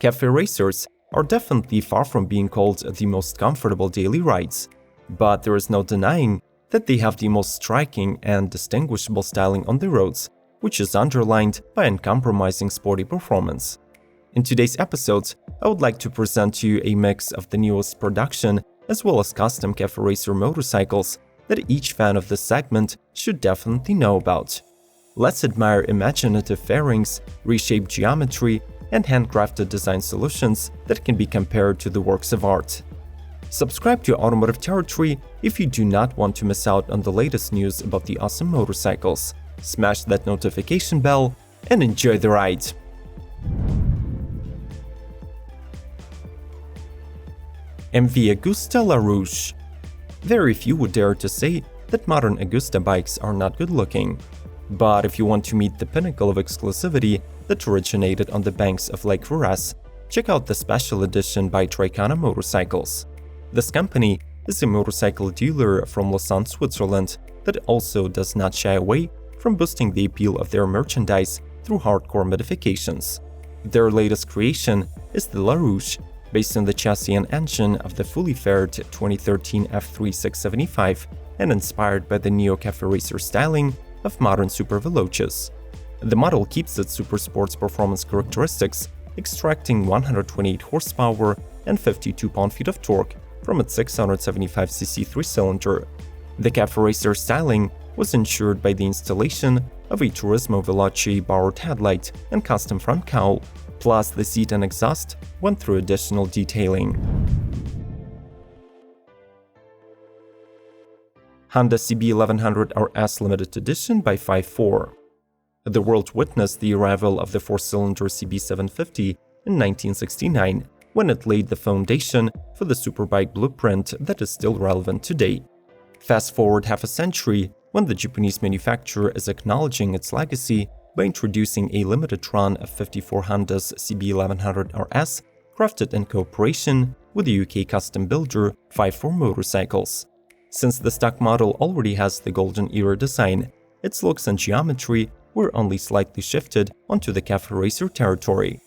Café racers are definitely far from being called the most comfortable daily rides, but there is no denying that they have the most striking and distinguishable styling on the roads, which is underlined by uncompromising sporty performance. In today's episode, I would like to present to you a mix of the newest production as well as custom Café racer motorcycles that each fan of this segment should definitely know about. Let's admire imaginative fairings, reshaped geometry, and handcrafted design solutions that can be compared to the works of art. Subscribe to Automotive Territory if you do not want to miss out on the latest news about the awesome motorcycles. Smash that notification bell and enjoy the ride! MV Agusta LaRouche. Very few would dare to say that modern Agusta bikes are not good looking. But if you want to meet the pinnacle of exclusivity that originated on the banks of Lake Verese, check out the special edition by Tricana Motorcycles. This company is a motorcycle dealer from Lausanne, Switzerland that also does not shy away from boosting the appeal of their merchandise through hardcore modifications. Their latest creation is the LaRouche, based on the chassis and engine of the fully faired 2013 F3 675 and inspired by the neo-Café racer styling of modern Super Veloces. The model keeps its super sports performance characteristics, extracting 128 horsepower and 52 pound-feet of torque from its 675cc 3-cylinder. The Café racer styling was ensured by the installation of a Turismo Veloce borrowed headlight and custom front cowl, plus the seat and exhaust went through additional detailing. Honda CB1100 RS Limited Edition by 5.4. The world witnessed the arrival of the 4-cylinder CB750 in 1969, when it laid the foundation for the superbike blueprint that is still relevant today. Fast forward half a century, when the Japanese manufacturer is acknowledging its legacy by introducing a limited run of 54 Honda's CB1100 RS, crafted in cooperation with the UK custom builder 5.4 Motorcycles. Since the stock model already has the golden era design, its looks and geometry were only slightly shifted onto the Café racer territory.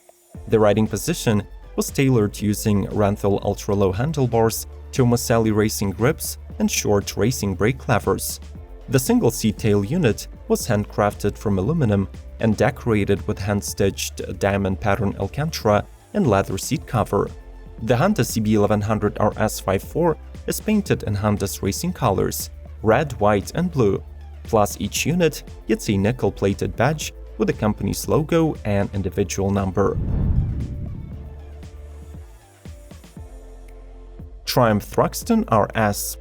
The riding position was tailored using Renthal ultra-low handlebars, Tomaselli racing grips, and short racing brake levers. The single-seat tail unit was handcrafted from aluminum and decorated with hand-stitched diamond pattern Alcantara and leather seat cover. The Honda CB1100 RS 5.4 is painted in Honda's racing colors, red, white, and blue, plus each unit gets a nickel-plated badge with the company's logo and individual number. Triumph Thruxton RS.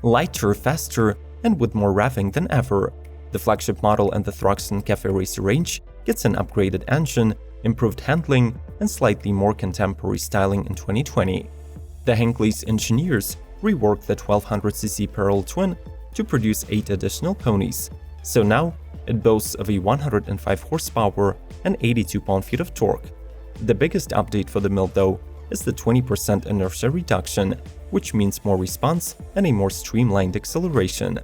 Lighter, faster, and with more revving than ever, the flagship model in the Thruxton Café racer range gets an upgraded engine, improved handling, and slightly more contemporary styling in 2020. The Hinckley's engineers reworked the 1200cc parallel twin to produce 8 additional ponies, so now it boasts of a 105 horsepower and 82 pound-feet of torque. The biggest update for the mill, though, is the 20% inertia reduction, which means more response and a more streamlined acceleration.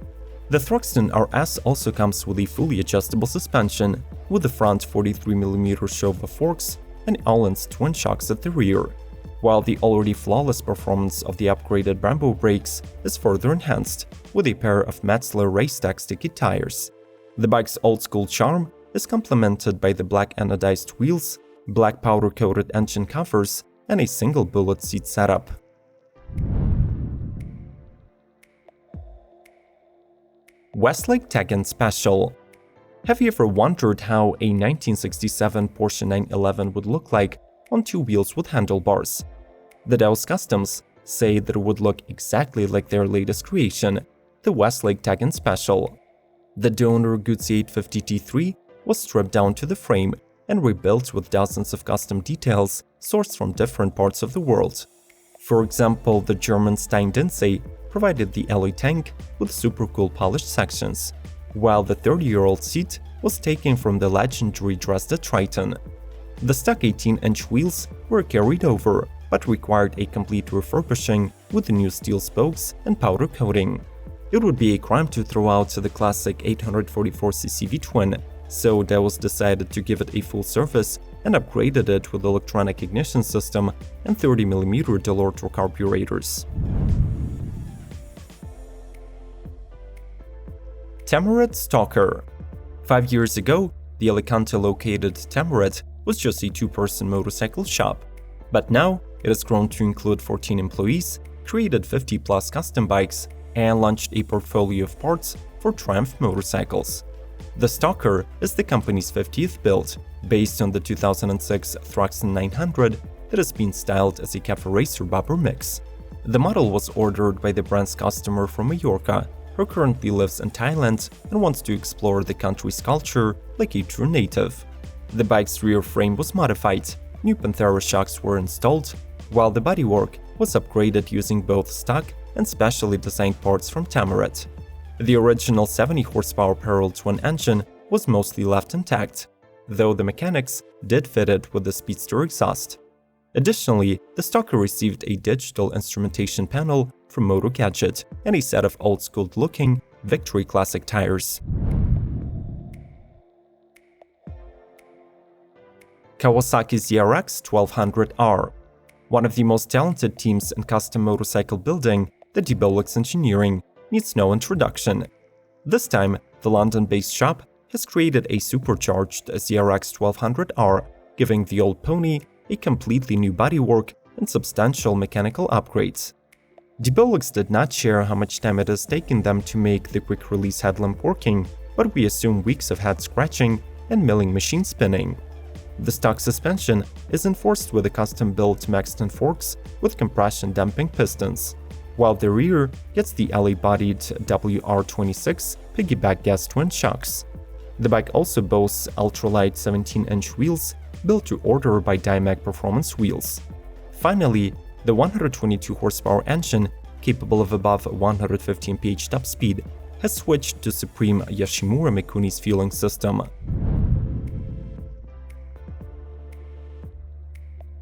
The Thruxton RS also comes with a fully adjustable suspension, with the front 43mm Showa forks and Öhlins twin shocks at the rear, while the already flawless performance of the upgraded Brembo brakes is further enhanced with a pair of Metzler Racetrack sticky tires. The bike's old-school charm is complemented by the black anodized wheels, black powder-coated engine covers, and a single bullet seat setup. Westlake Tech Special. Have you ever wondered how a 1967 Porsche 911 would look like on 2 wheels with handlebars? The Dows Customs say that it would look exactly like their latest creation, the Westlake Tech Special. The donor Guzzi 850 T3 was stripped down to the frame and rebuilt with dozens of custom details sourced from different parts of the world. For example, the German Steindienste provided the alloy tank with super cool polished sections, while the 30-year-old seat was taken from the legendary Dresden Triton. The stock 18-inch wheels were carried over, but required a complete refurbishing with new steel spokes and powder coating. It would be a crime to throw out the classic 844cc V-twin, so Dows decided to give it a full service and upgraded it with electronic ignition system and 30mm Delorto carburetors. Tamaret Stalker. 5 years ago, the Alicante-located Tamaret was just a two-person motorcycle shop, but now it has grown to include 14 employees, created 50+ custom bikes, and launched a portfolio of parts for Triumph motorcycles. The Stalker is the company's 50th build, based on the 2006 Thruxton 900 that has been styled as a Café racer bobber mix. The model was ordered by the brand's customer from Mallorca, who currently lives in Thailand and wants to explore the country's culture like a true native. The bike's rear frame was modified, new Panthera shocks were installed, while the bodywork was upgraded using both stock and specially designed parts from Tamaret. The original 70 horsepower parallel twin engine was mostly left intact, though the mechanics did fit it with the Speedster exhaust. Additionally, the Stalker received a digital instrumentation panel from Moto Gadget and a set of old-school-looking Victory Classic tires. Kawasaki CRX 1200R. One of the most talented teams in custom motorcycle building, the Debelix Engineering, needs no introduction. This time, the London-based shop has created a supercharged CRX 1200R, giving the old pony a completely new bodywork and substantial mechanical upgrades. Debelix did not share how much time it has taken them to make the quick-release headlamp working, but we assume weeks of head scratching and milling machine spinning. The stock suspension is enforced with a custom-built Maxton forks with compression damping pistons, while the rear gets the LA-bodied WR26 piggyback gas twin shocks. The bike also boasts ultralight 17-inch wheels built to order by Dymac Performance Wheels. Finally, the 122 horsepower engine, capable of above 115 mph top speed, has switched to Supreme Yoshimura Mikuni's fueling system.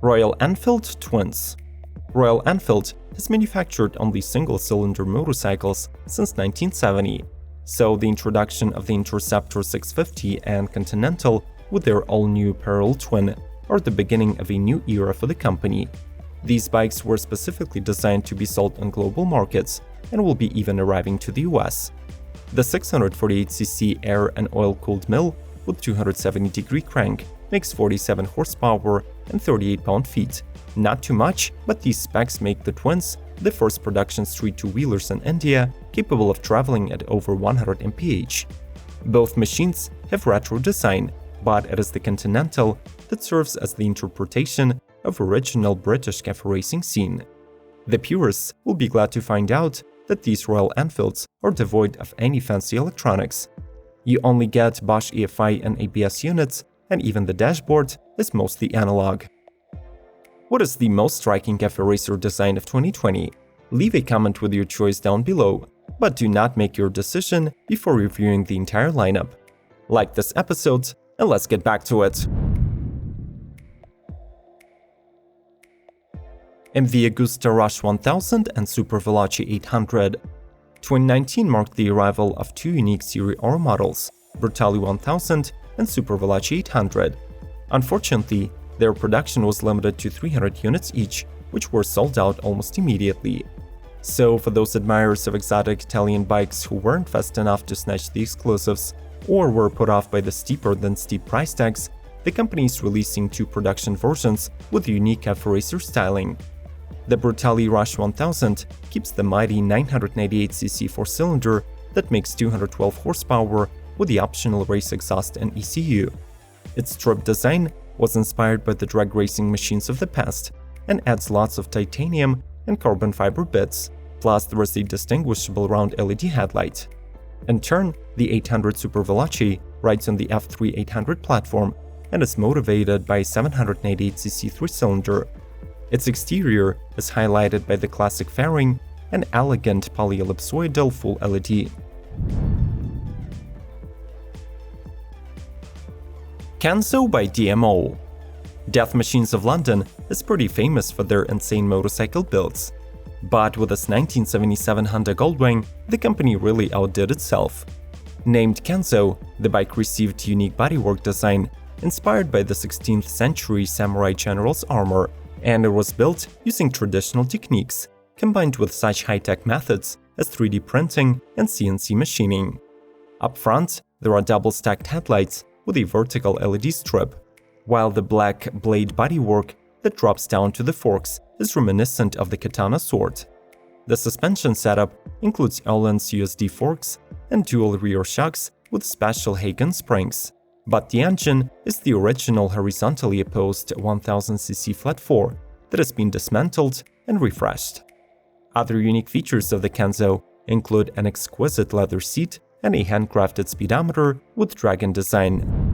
Royal Enfield Twins. Royal Enfield has manufactured only single-cylinder motorcycles since 1970, so the introduction of the Interceptor 650 and Continental with their all-new parallel twin are the beginning of a new era for the company. These bikes were specifically designed to be sold on global markets and will be even arriving to the US. The 648cc air and oil-cooled mill with 270-degree crank makes 47 horsepower and 38 pound-feet. Not too much, but these specs make the Twins the first production street two-wheelers in India capable of traveling at over 100 mph. Both machines have retro design, but it is the Continental that serves as the interpretation of original British Café racing scene. The purists will be glad to find out that these Royal Enfields are devoid of any fancy electronics. You only get Bosch EFI and ABS units, and even the dashboard is mostly analog. What is the most striking Café racer design of 2020? Leave a comment with your choice down below, but do not make your decision before reviewing the entire lineup. Like this episode, and let's get back to it. MV Agusta Rush 1000 and Super Veloce 800. 2019 marked the arrival of two unique Serie R models, Brutale 1000 and Super Veloce 800. Unfortunately, their production was limited to 300 units each, which were sold out almost immediately. So for those admirers of exotic Italian bikes who weren't fast enough to snatch the exclusives, or were put off by the steeper-than-steep price tags, the company is releasing two production versions with unique Café racer styling. The Brutale Rush 1000 keeps the mighty 998cc four-cylinder that makes 212 horsepower with the optional race exhaust and ECU. Its strip design was inspired by the drag racing machines of the past and adds lots of titanium and carbon fiber bits, plus there is a distinguishable round LED headlight. In turn, the 800 Super Veloce rides on the F3 800 platform and is motivated by a 788cc three-cylinder. Its exterior is highlighted by the classic fairing and elegant polyellipsoidal full LED. Kenzo by DMO. Death Machines of London is pretty famous for their insane motorcycle builds. But with its 1977 Honda Goldwing, the company really outdid itself. Named Kenzo, the bike received unique bodywork design, inspired by the 16th century samurai general's armor, and it was built using traditional techniques, combined with such high-tech methods as 3D printing and CNC machining. Up front, there are double-stacked headlights with a vertical LED strip, while the black blade bodywork that drops down to the forks is reminiscent of the katana sword. The suspension setup includes Öhlins USD forks and dual rear shocks with special Hagen springs, but the engine is the original horizontally opposed 1000cc flat 4 that has been dismantled and refreshed. Other unique features of the Kenzo include an exquisite leather seat and a handcrafted speedometer with dragon design.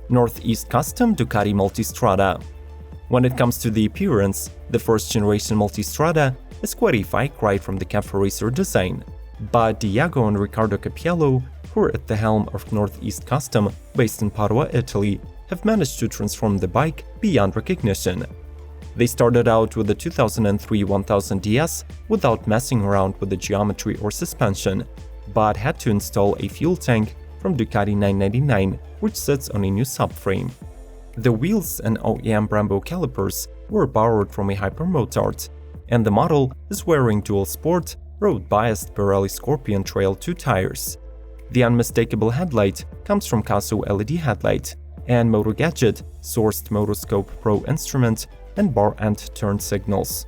Northeast Custom Ducati Multistrada. When it comes to the appearance, the first-generation Multistrada is quite a far cry from the Café racer design, but Diego and Riccardo Cappiello, who are at the helm of Northeast Custom, based in Padua, Italy, have managed to transform the bike beyond recognition. They started out with the 2003 1000 DS without messing around with the geometry or suspension, but had to install a fuel tank from Ducati 999, which sits on a new subframe. The wheels and OEM Brembo calipers were borrowed from a Hypermotard, and the model is wearing dual sport, road-biased Pirelli Scorpion Trail 2 tires. The unmistakable headlight comes from Caso LED headlight, and Moto Gadget sourced Motoscope Pro instrument and bar end turn signals.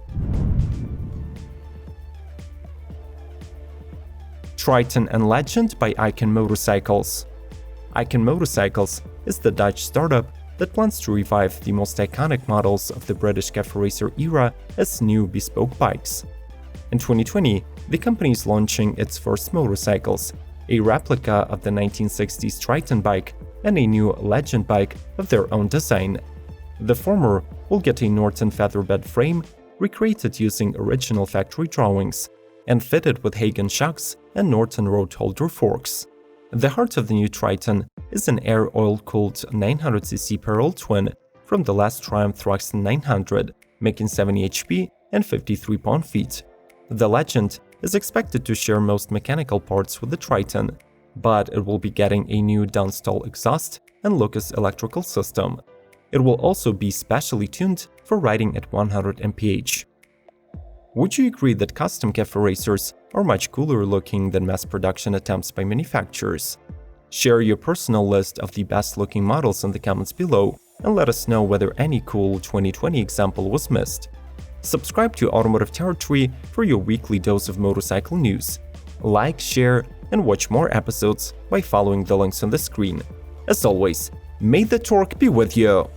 Triton and Legend by Icon Motorcycles. Icon Motorcycles is the Dutch startup that plans to revive the most iconic models of the British Café racer era as new bespoke bikes. In 2020, the company is launching its first motorcycles, a replica of the 1960s Triton bike and a new Legend bike of their own design. The former will get a Norton featherbed frame recreated using original factory drawings and fitted with Hagen shocks and Norton road holder forks. The heart of the new Triton is an air oil-cooled 900cc parallel twin from the last Triumph Thruxton 900, making 70 HP and 53 pound-feet. The Legend is expected to share most mechanical parts with the Triton, but it will be getting a new downstall exhaust and Lucas electrical system. It will also be specially tuned for riding at 100 mph. Would you agree that custom Café racers are much cooler looking than mass production attempts by manufacturers? Share your personal list of the best looking models in the comments below and let us know whether any cool 2020 example was missed. Subscribe to Automotive Territory for your weekly dose of motorcycle news. Like, share, and watch more episodes by following the links on the screen. As always, may the torque be with you!